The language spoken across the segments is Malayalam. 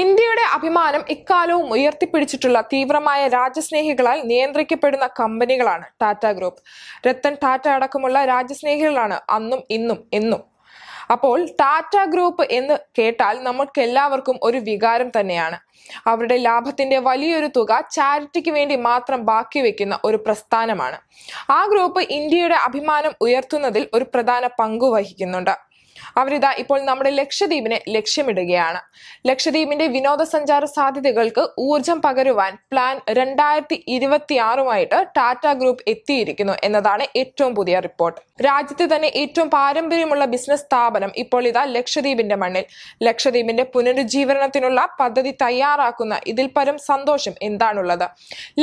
ഇന്ത്യയുടെ അഭിമാനം ഇക്കാലവും ഉയർത്തിപ്പിടിച്ചിട്ടുള്ള തീവ്രമായ രാജ്യസ്നേഹികളാൽ നിയന്ത്രിക്കപ്പെടുന്ന കമ്പനികളാണ് ടാറ്റ ഗ്രൂപ്പ്. രത്തൻ ടാറ്റ അടക്കമുള്ള രാജ്യസ്നേഹികളാണ് അന്നും ഇന്നും എന്നും. അപ്പോൾ ടാറ്റ ഗ്രൂപ്പ് എന്ന് കേട്ടാൽ നമുക്ക് എല്ലാവർക്കും ഒരു വികാരം തന്നെയാണ്. അവരുടെ ലാഭത്തിന്റെ വലിയൊരു തുക ചാരിറ്റിക്ക് വേണ്ടി മാത്രം ബാക്കി വെക്കുന്ന ഒരു പ്രസ്ഥാനമാണ്. ആ ഗ്രൂപ്പ് ഇന്ത്യയുടെ അഭിമാനം ഉയർത്തുന്നതിൽ ഒരു പ്രധാന പങ്കു വഹിക്കുന്നുണ്ട്. അവരിതാ ഇപ്പോൾ നമ്മുടെ ലക്ഷദ്വീപിനെ ലക്ഷ്യമിടുകയാണ്. ലക്ഷദ്വീപിന്റെ വിനോദസഞ്ചാര സാധ്യതകൾക്ക് ഊർജം പകരുവാൻ പ്ലാൻ 2026 ടാറ്റ ഗ്രൂപ്പ് എത്തിയിരിക്കുന്നു എന്നതാണ് ഏറ്റവും പുതിയ റിപ്പോർട്ട്. രാജ്യത്തെ തന്നെ ഏറ്റവും പാരമ്പര്യമുള്ള ബിസിനസ് സ്ഥാപനം ഇപ്പോൾ ഇതാ ലക്ഷദ്വീപിന്റെ മണ്ണിൽ. ലക്ഷദ്വീപിന്റെ പുനരുജ്ജീവനത്തിനുള്ള പദ്ധതി തയ്യാറാക്കുന്ന ഇതിൽ പരം സന്തോഷം എന്താണുള്ളത്?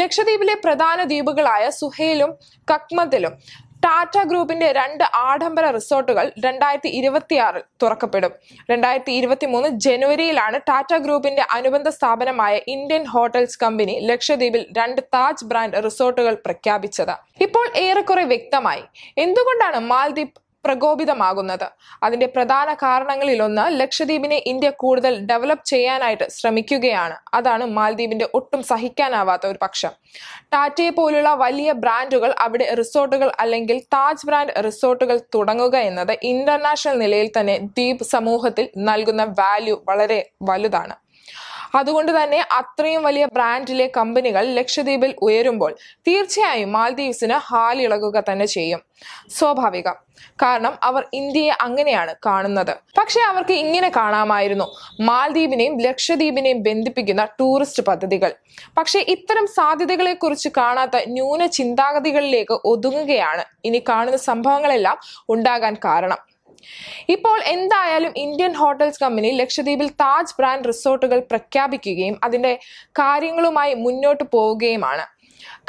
ലക്ഷദ്വീപിലെ പ്രധാന ദ്വീപുകളായ സുഹേലും കക്മത്തിലും ടാറ്റ ഗ്രൂപ്പിന്റെ 2 ആഡംബര റിസോർട്ടുകൾ 2026 തുറക്കപ്പെടും. 2023 ജനുവരിയിലാണ് ടാറ്റ ഗ്രൂപ്പിന്റെ അനുബന്ധ സ്ഥാപനമായ ഇന്ത്യൻ ഹോട്ടൽസ് കമ്പനി ലക്ഷദ്വീപിൽ 2 താജ് ബ്രാൻഡ് റിസോർട്ടുകൾ പ്രഖ്യാപിച്ചത്. ഇപ്പോൾ ഏറെക്കുറെ വ്യക്തമായി എന്തുകൊണ്ടാണ് മാൽദ്വീപ് പ്രകോപിതമാകുന്നത്. അതിന്റെ പ്രധാന കാരണങ്ങളിലൊന്ന് ലക്ഷദ്വീപിനെ ഇന്ത്യ കൂടുതൽ ഡെവലപ്പ് ചെയ്യാനായിട്ട് ശ്രമിക്കുകയാണ്. അതാണ് മാൽദ്വീപിന്റെ ഒട്ടും സഹിക്കാനാവാത്ത ഒരു പക്ഷം. ടാറ്റയെ പോലുള്ള വലിയ ബ്രാൻഡുകൾ അവിടെ റിസോർട്ടുകൾ അല്ലെങ്കിൽ താജ് ബ്രാൻഡ് റിസോർട്ടുകൾ തുടങ്ങുക എന്നത് ഇന്റർനാഷണൽ നിലയിൽ തന്നെ ദ്വീപ് സമൂഹത്തിൽ നൽകുന്ന വാല്യൂ വളരെ വലുതാണ്. അതുകൊണ്ട് തന്നെ അത്രയും വലിയ ബ്രാൻഡിലെ കമ്പനികൾ ലക്ഷദ്വീപിൽ ഉയരുമ്പോൾ തീർച്ചയായും മാൽദ്വീപ്സിന് ഹാലിളകുക തന്നെ ചെയ്യും. സ്വാഭാവികം. കാരണം അവർ ഇന്ത്യയെ അങ്ങനെയാണ് കാണുന്നത്. പക്ഷെ അവർക്ക് ഇങ്ങനെ കാണാമായിരുന്നു മാൽദ്വീപിനെയും ലക്ഷദ്വീപിനെയും ബന്ധിപ്പിക്കുന്ന ടൂറിസ്റ്റ് പദ്ധതികൾ. പക്ഷെ ഇത്തരം സാധ്യതകളെ കുറിച്ച് കാണാത്ത ന്യൂന ചിന്താഗതികളിലേക്ക് ഒതുങ്ങുകയാണ് ഇനി കാണുന്ന സംഭവങ്ങളെല്ലാം ഉണ്ടാകാൻ കാരണം. ഇപ്പോൾ എന്തായാലും ഇന്ത്യൻ ഹോട്ടൽസ് കമ്പനി ലക്ഷദ്വീപിൽ താജ് ബ്രാൻഡ് റിസോർട്ടുകൾ പ്രഖ്യാപിക്കുകയും അതിന്റെ കാര്യങ്ങളുമായി മുന്നോട്ട് പോവുകയുമാണ്.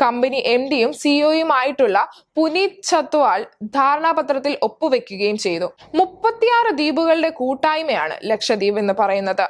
കമ്പനി MDയും CEOയുമായിട്ടുള്ള പുനീത് ചത്വാൾ ധാരണാപത്രത്തിൽ ഒപ്പുവെക്കുകയും ചെയ്തു. 36 ദ്വീപുകളുടെ കൂട്ടായ്മയാണ് ലക്ഷദ്വീപ് എന്ന് പറയുന്നത്.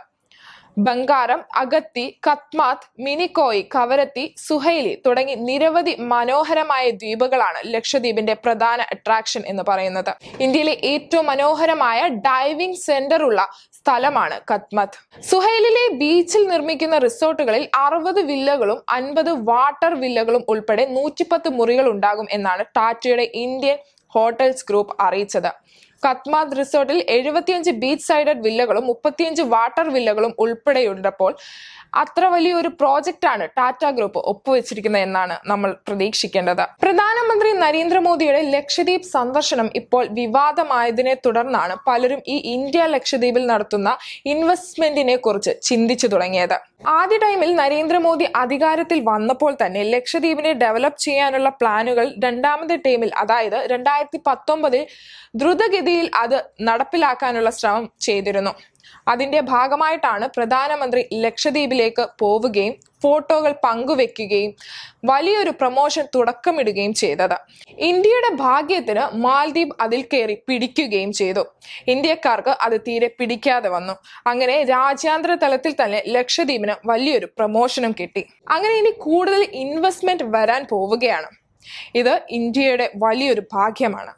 ബംഗാരം, അഗത്തി, കത്മാത്ത്, മിനിക്കോയ്, കവരത്തി, സുഹൈലി തുടങ്ങി നിരവധി മനോഹരമായ ദ്വീപുകളാണ് ലക്ഷദ്വീപിന്റെ പ്രധാന അട്രാക്ഷൻ എന്ന് പറയുന്നത്. ഇന്ത്യയിലെ ഏറ്റവും മനോഹരമായ ഡൈവിംഗ് സെന്റർ ഉള്ള സ്ഥലമാണ് കത്മത്ത്. സുഹൈലിലെ ബീച്ചിൽ നിർമ്മിക്കുന്ന റിസോർട്ടുകളിൽ 60 വില്ലകളും 50 വാട്ടർ വില്ലകളും ഉൾപ്പെടെ 110 മുറികൾ ഉണ്ടാകും എന്നാണ് ടാറ്റയുടെ ഇന്ത്യൻ ഹോട്ടൽസ് ഗ്രൂപ്പ് അറിയിച്ചത്. കത്മാത്ത് റിസോർട്ടിൽ 75 ബീച്ച് സൈഡഡ് വില്ലകളും 35 വാട്ടർ വില്ലകളും ഉൾപ്പെടെയുള്ളപ്പോൾ അത്ര വലിയൊരു പ്രോജക്റ്റാണ് ടാറ്റ ഗ്രൂപ്പ് ഒപ്പുവെച്ചിരിക്കുന്നത് എന്നാണ് നമ്മൾ പ്രതീക്ഷിക്കേണ്ടത്. പ്രധാനമന്ത്രി നരേന്ദ്രമോദിയുടെ ലക്ഷദ്വീപ് സന്ദർശനം ഇപ്പോൾ വിവാദമായതിനെ തുടർന്നാണ് പലരും ഈ ഇന്ത്യ ലക്ഷദ്വീപിൽ നടത്തുന്ന ഇൻവെസ്റ്റ്മെന്റിനെ കുറിച്ച് ചിന്തിച്ചു തുടങ്ങിയത്. ആദ്യ ടൈമിൽ നരേന്ദ്രമോദി അധികാരത്തിൽ വന്നപ്പോൾ തന്നെ ലക്ഷദ്വീപിനെ ഡെവലപ്പ് ചെയ്യാനുള്ള പ്ലാനുകൾ രണ്ടാമത്തെ ടൈമിൽ അതായത് 2019 ദ്രുതഗതിയിൽ അത് നടപ്പിലാക്കാനുള്ള ശ്രമം ചെയ്തിരുന്നു. അതിന്റെ ഭാഗമായിട്ടാണ് പ്രധാനമന്ത്രി ലക്ഷദ്വീപിലേക്ക് പോവുകയും ഫോട്ടോകൾ പങ്കുവെക്കുകയും വലിയൊരു പ്രൊമോഷൻ തുടക്കമിടുകയും ചെയ്തത്. ഇന്ത്യയുടെ ഭാഗ്യത്തിന് മാൽദ്വീപ് അതിൽ കയറി പിടിക്കുകയും ചെയ്തു. ഇന്ത്യക്കാർക്ക് അത് തീരെ പിടിക്കാതെ വന്നു. അങ്ങനെ രാജ്യാന്തര തലത്തിൽ തന്നെ ലക്ഷദ്വീപിന് വലിയൊരു പ്രൊമോഷനും കിട്ടി. അങ്ങനെ ഇനി കൂടുതൽ ഇൻവെസ്റ്റ്മെന്റ് വരാൻ പോവുകയാണ്. ഇത് ഇന്ത്യയുടെ വലിയൊരു ഭാഗ്യമാണ്.